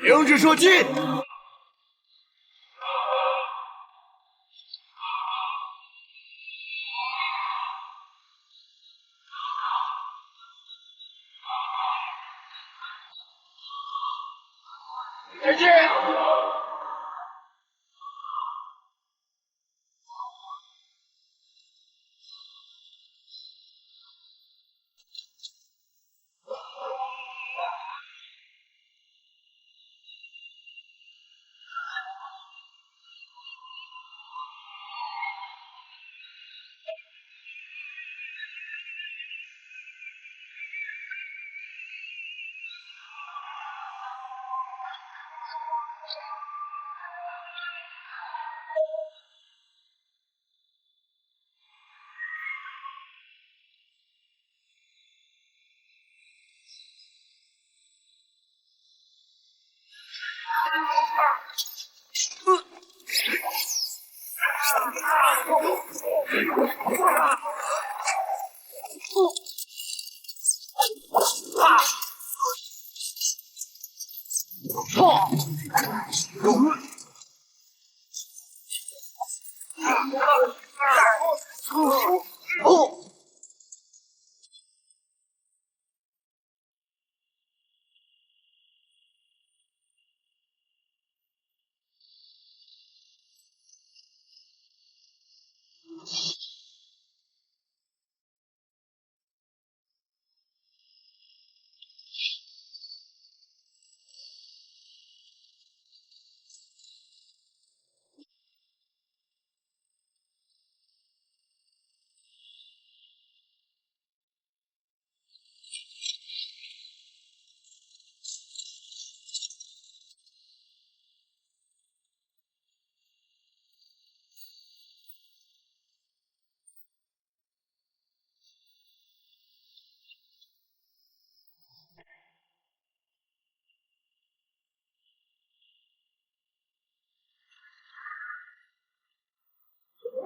停止射击！前进！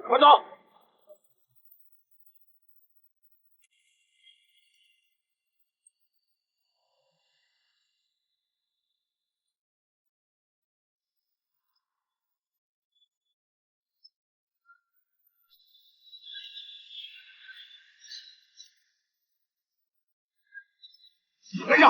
快走！没有。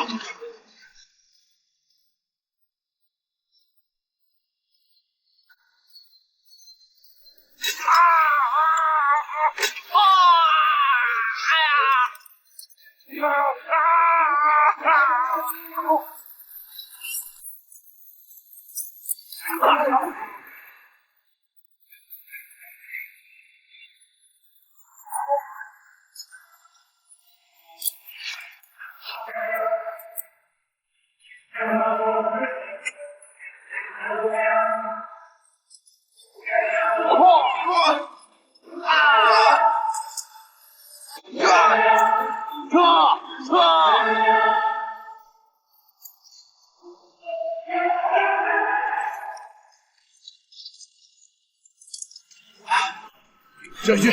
将军，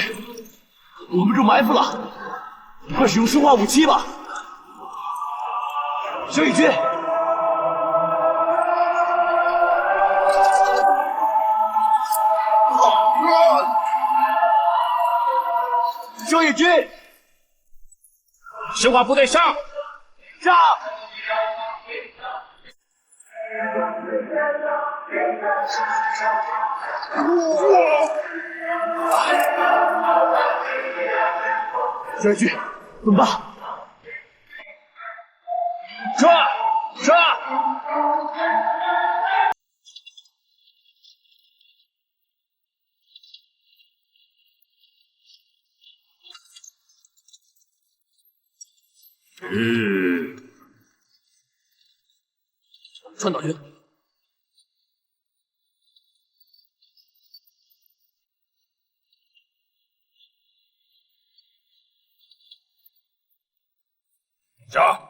我们中埋伏了，快使用生化武器吧！小野君，小野君，生化部队上！上！小野君，怎么办？撤！撤！川岛君，上！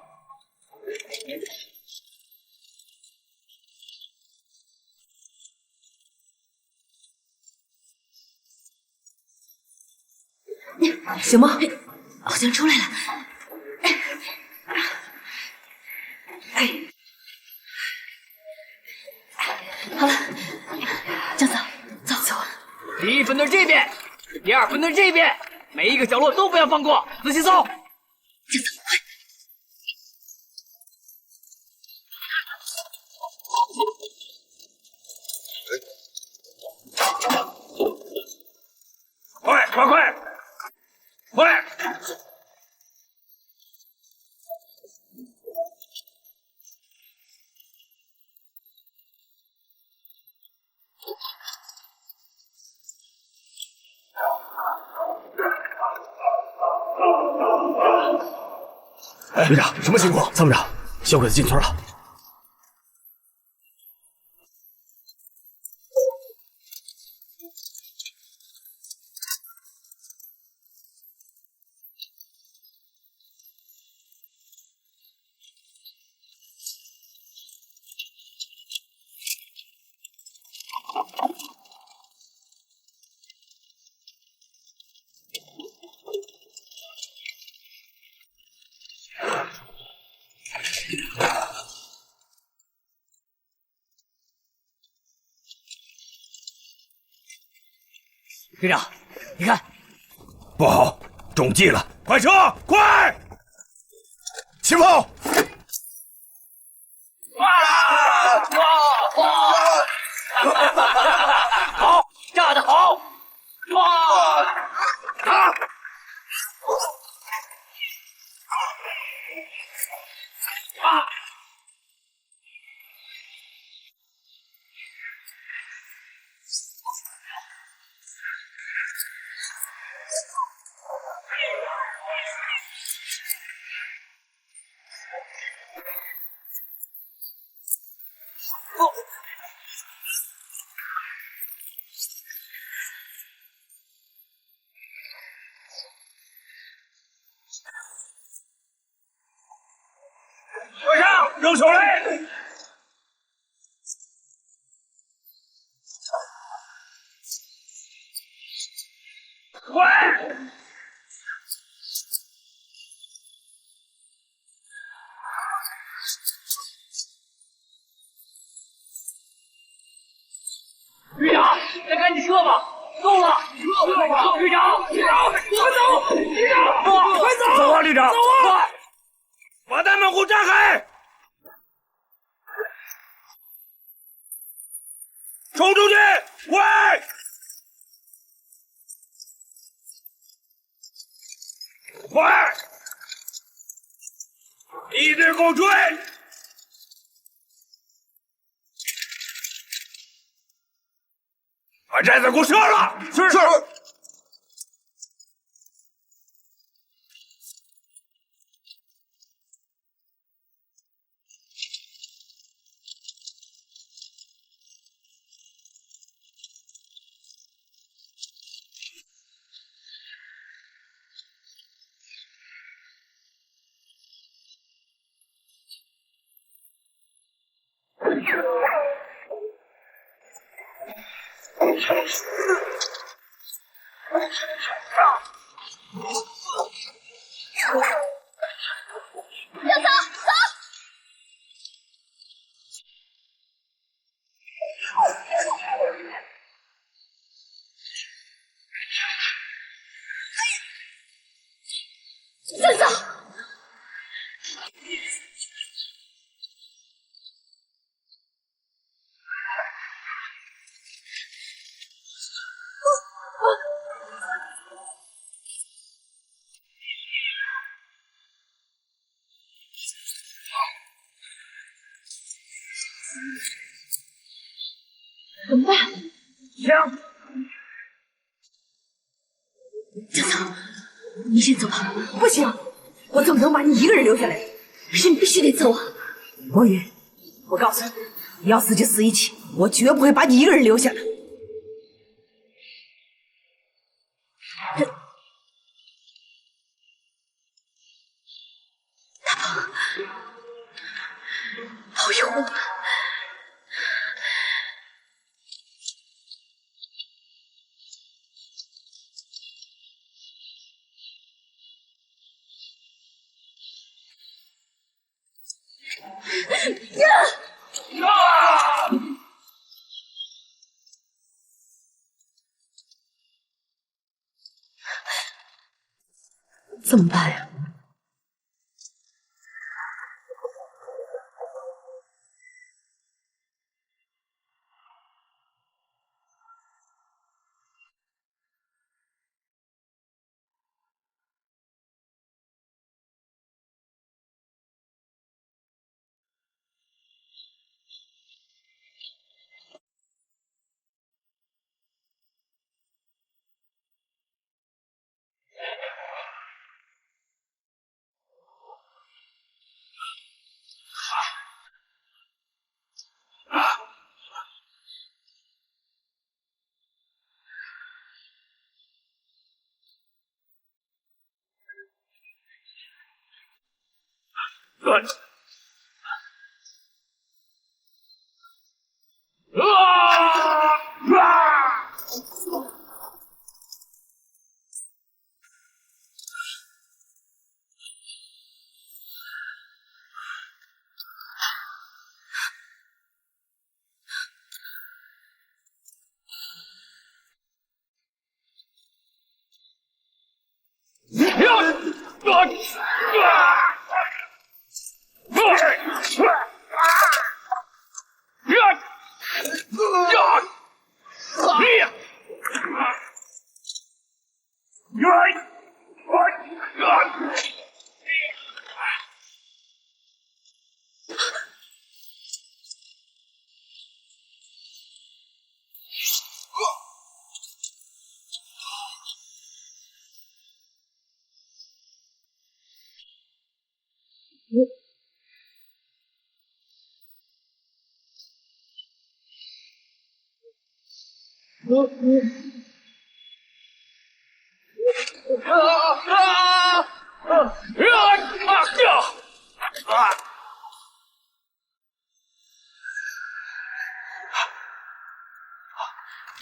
行吗？好像出来了。好了，江嫂，走。第一分队这边，第二分队这边，每一个角落都不要放过，仔细搜。江嫂，快！哎，队长，什么情况？参谋长，小鬼子进村了。队长，你看，不好，中计了！快撤！快！前方！好，炸得好！队上扔手雷！快！队长，再赶紧撤吧！够了！队长，快走！走啊，旅长！走啊！把大门户炸开！冲出去！快！快！一队给我追！把寨子给我射了！是。江嫂，怎么办？枪！江嫂，你先走吧。不行，我怎么能把你一个人留下来？是你必须得走啊！魔云，我告诉你，你要死就死一起，我绝不会把你一个人留下来。好勇啊！怎么办呀？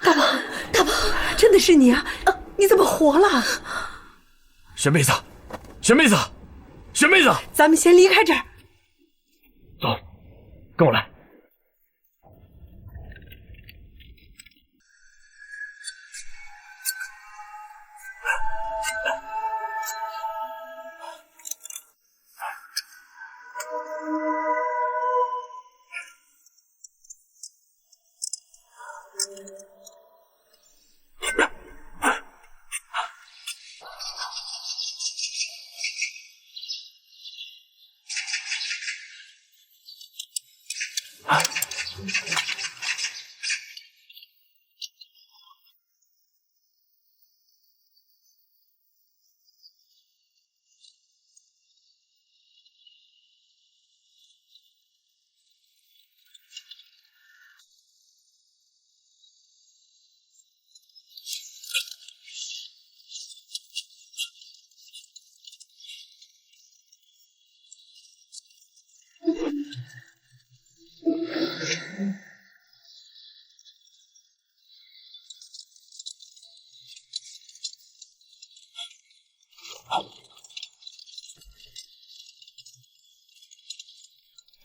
大宝，真的是你啊！你怎么活了？雪妹子，雪妹子，雪妹子，咱们先离开这儿。走，跟我来。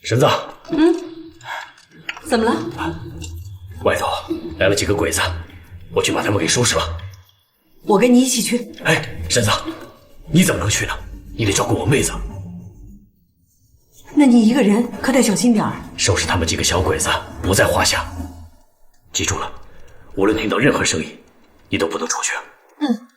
婶子，怎么了？外头来了几个鬼子，我去把他们给收拾了。我跟你一起去。哎，婶子，你怎么能去呢？你得照顾我妹子。那你一个人可得小心点儿。收拾他们几个小鬼子不在话下。记住了，无论听到任何声音，你都不能出去。嗯。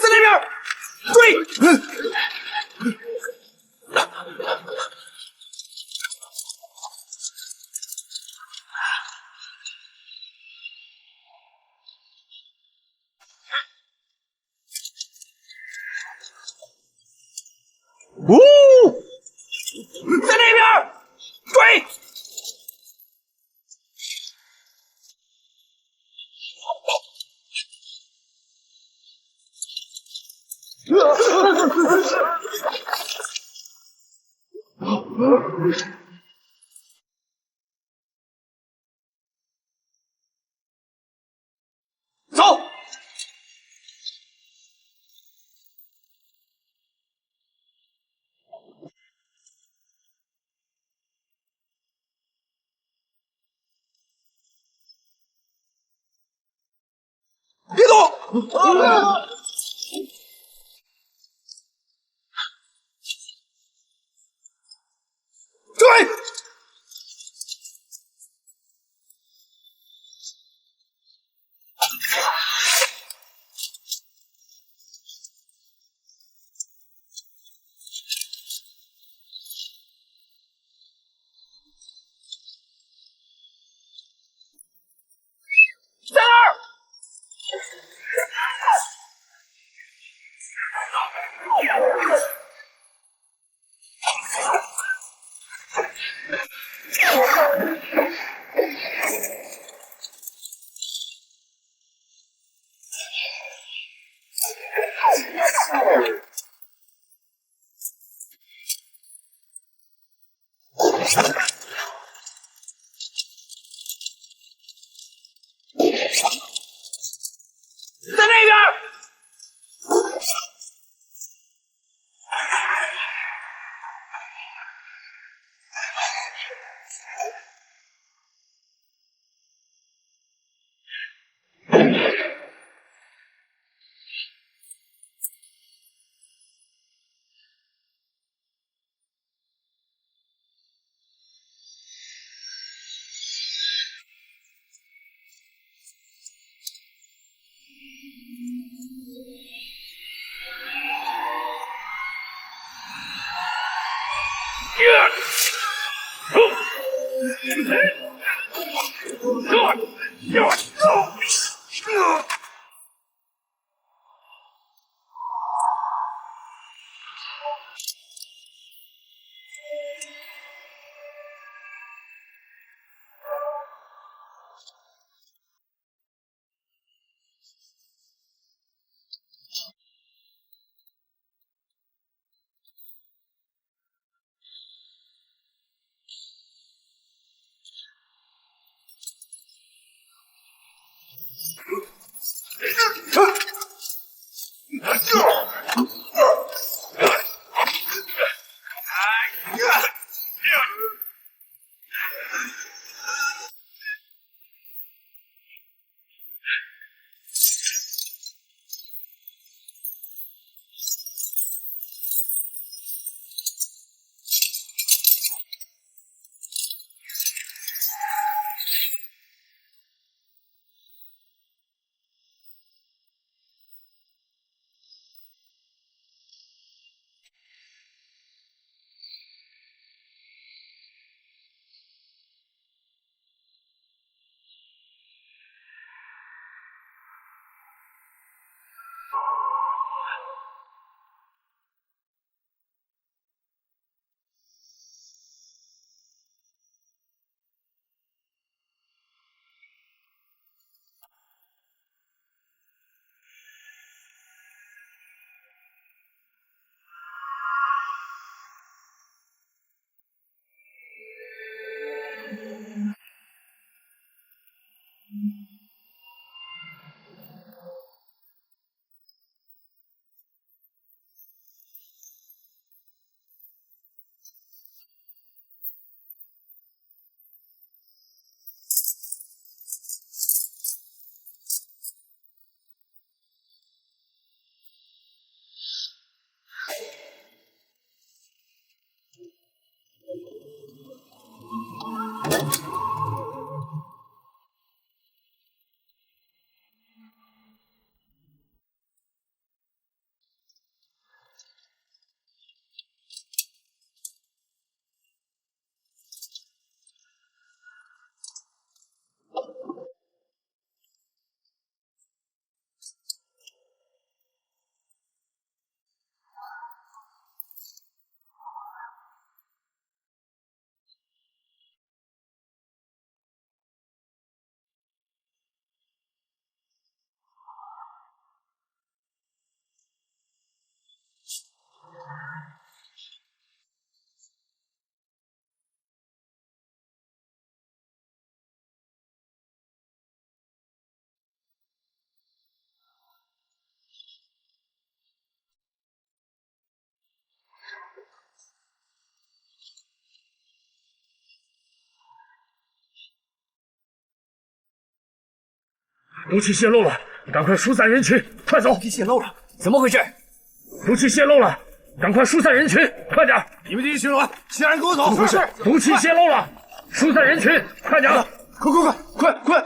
在那边追！呜，在那边追！走！别动！追！在那儿！在那边！毒气泄露了，赶快疏散人群，快走！毒气泄露了，怎么回事？毒气泄露了，赶快疏散人群，快点！你们这些群众，其他人跟我走。怎么回事？毒气泄露了，疏散人群，快点！快！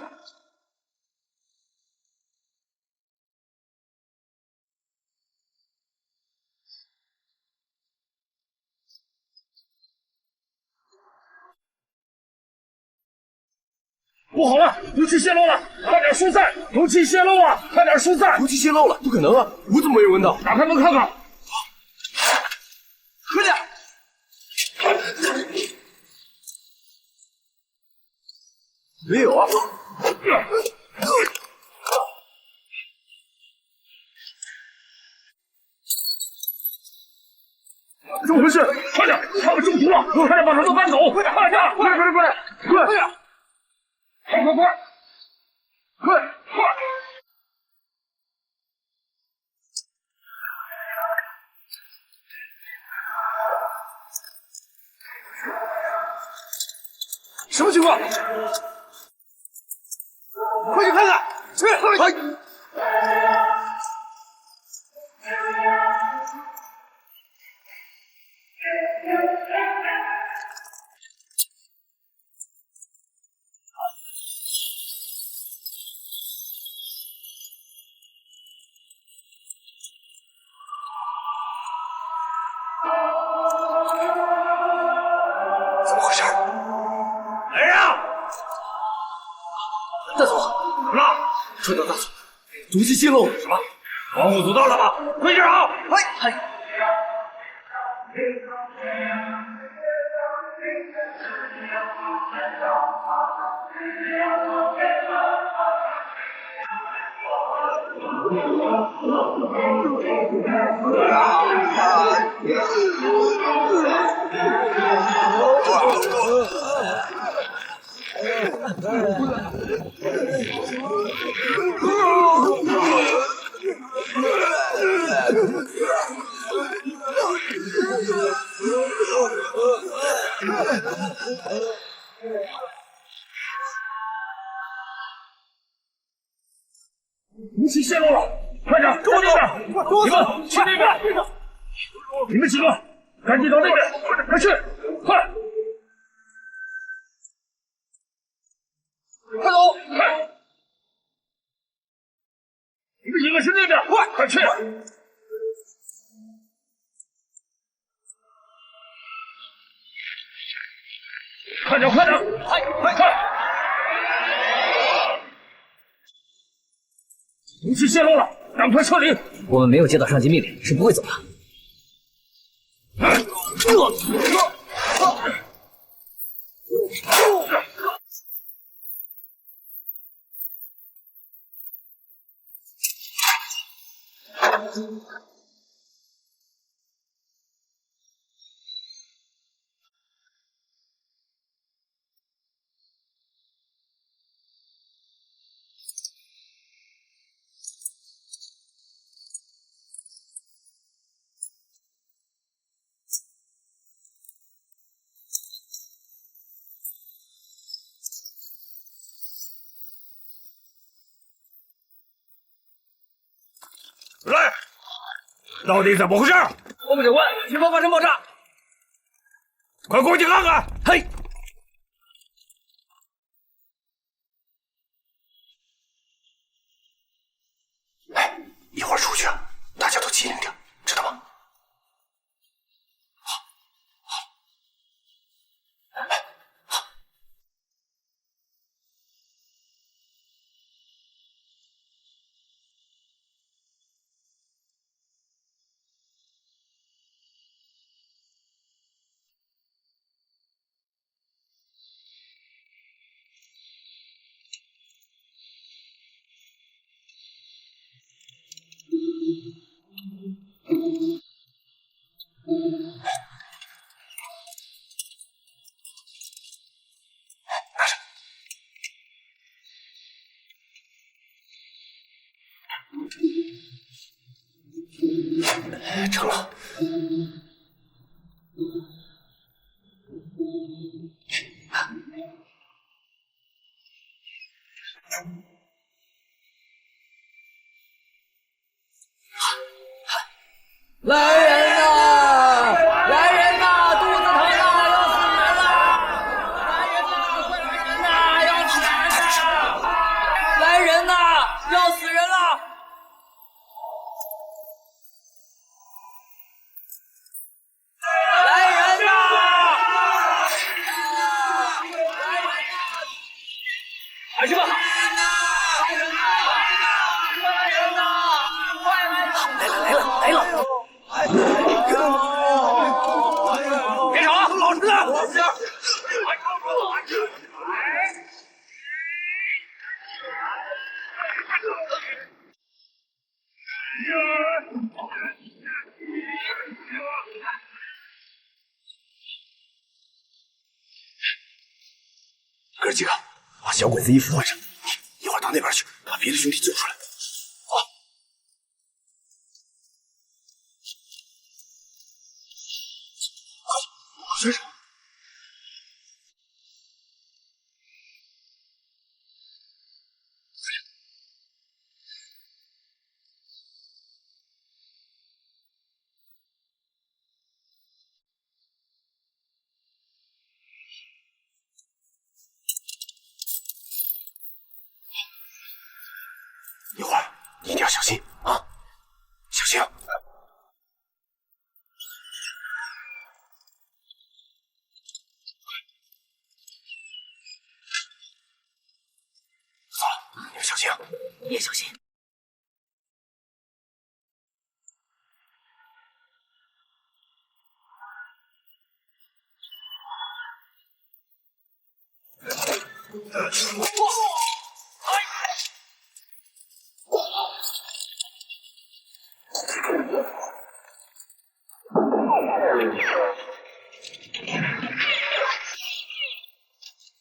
不好了，毒气泄露了，快点疏散！毒气泄露啊，快点疏散！毒气泄露了，不可能啊！我怎么没有闻到？打开门看看。快点！没有啊！怎么回事？快点，他们中毒了！快点把他们搬走！快点！快！什么情况？快去看看！去！怎么回事？来人啊！大佐，怎么了？传到大佐，毒气泄露。什么？防护阻道了吗？回劲好！毒气泄露了，快点，跟我走！你们去那边，你们几个赶紧到那边，快去，快！快走！快！你们几个去那边，快去！快点！快！毒气泄露了，赶快撤离！我们没有接到上级命令，是不会走的。来，到底怎么回事？我们长官，前方发生爆炸！快过去看看！嘿，一会儿出去，大家都机灵点，知道吗？成了。来人呐！来人呐！肚子疼啊，要死人了！来人呐！快来人呐！要死人了！来人呐！要死人了！来人呐！孩子们，来了！别吵啊，老实点！哥几个，把小鬼子衣服换上，一会儿到那边去，把别的兄弟救出来。身上。一会儿一定要小心啊！小心！你们小心啊！也小心。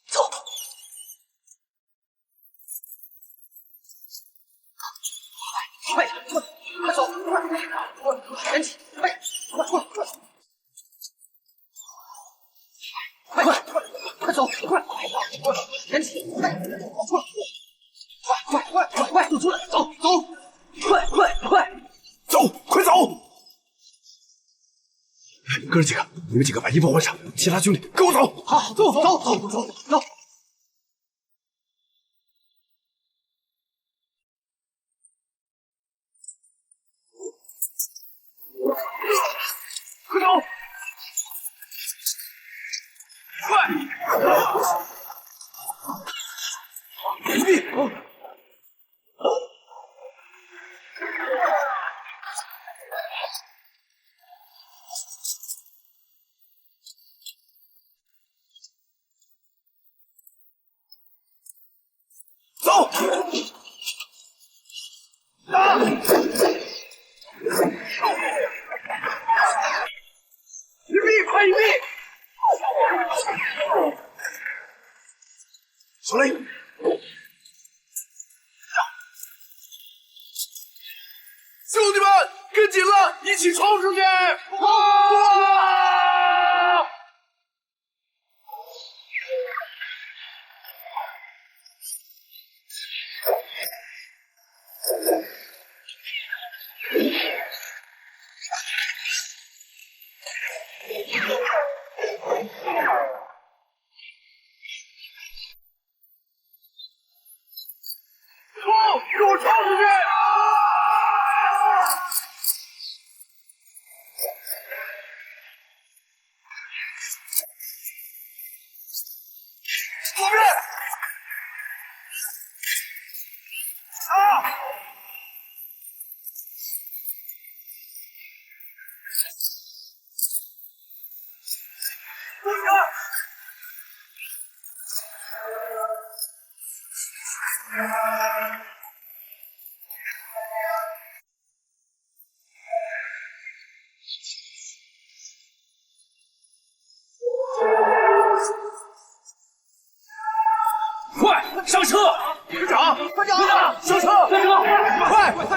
走。快走！赶紧！快走！赶紧！快！都出来！走！走，快走！哥几个，你们几个把衣服换上，其他兄弟跟我走。好，走！快走！隐蔽！走！打！隐蔽，快隐蔽！小雷，兄弟们，跟紧了，一起冲出去！给我冲出去！左边！啊！蹲下！快上车！队长，快上车！队长，快上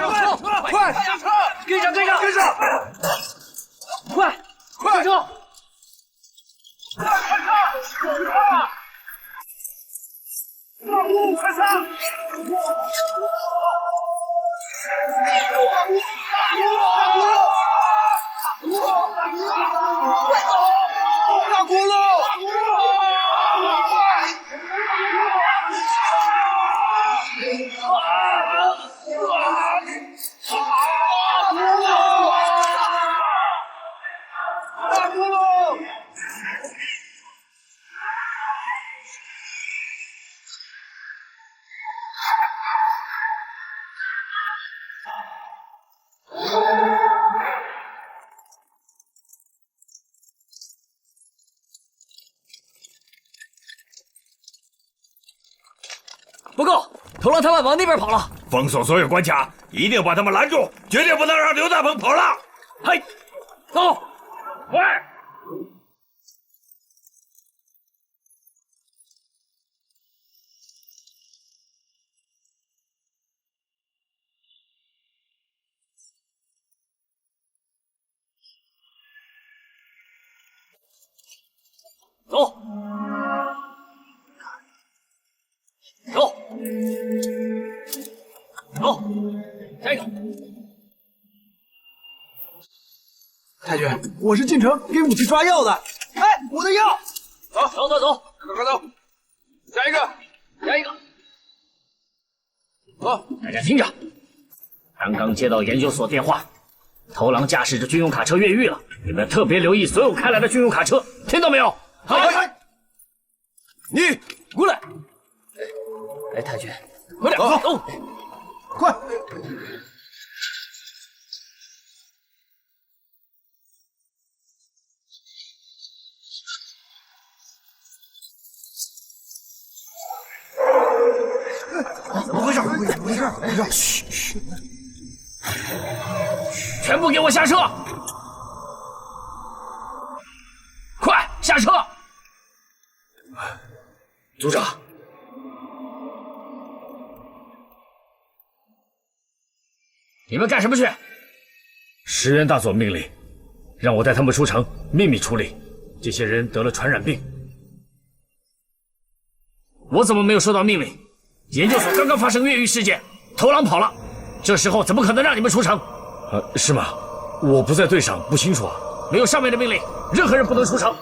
车！跟上！快上车！快上！头狼他们往那边跑了。封锁所有关卡，一定把他们拦住，绝对不能让刘大鹏跑了。嘿，走，快！走，走，走，下一个。太君，我是进城给武器抓药的。哎，我的药！走，快走！下一个，下一个。走！大家听着，刚刚接到研究所电话，头狼驾驶着军用卡车越狱了，你们特别留意所有开来的军用卡车，听到没有？好。你过来。哎，太君，快点走！快！怎么回事？嘘！全部给我下车！快下车！组长，你们干什么去？石原大佐命令，让我带他们出城，秘密处理。这些人得了传染病，我怎么没有收到命令？研究所刚刚发生越狱事件，头狼跑了，这时候怎么可能让你们出城？是吗？我不在队上，不清楚啊。没有上面的命令，任何人不能出城。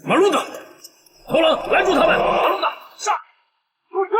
马路子，头狼拦住他们！马路子，上！出车！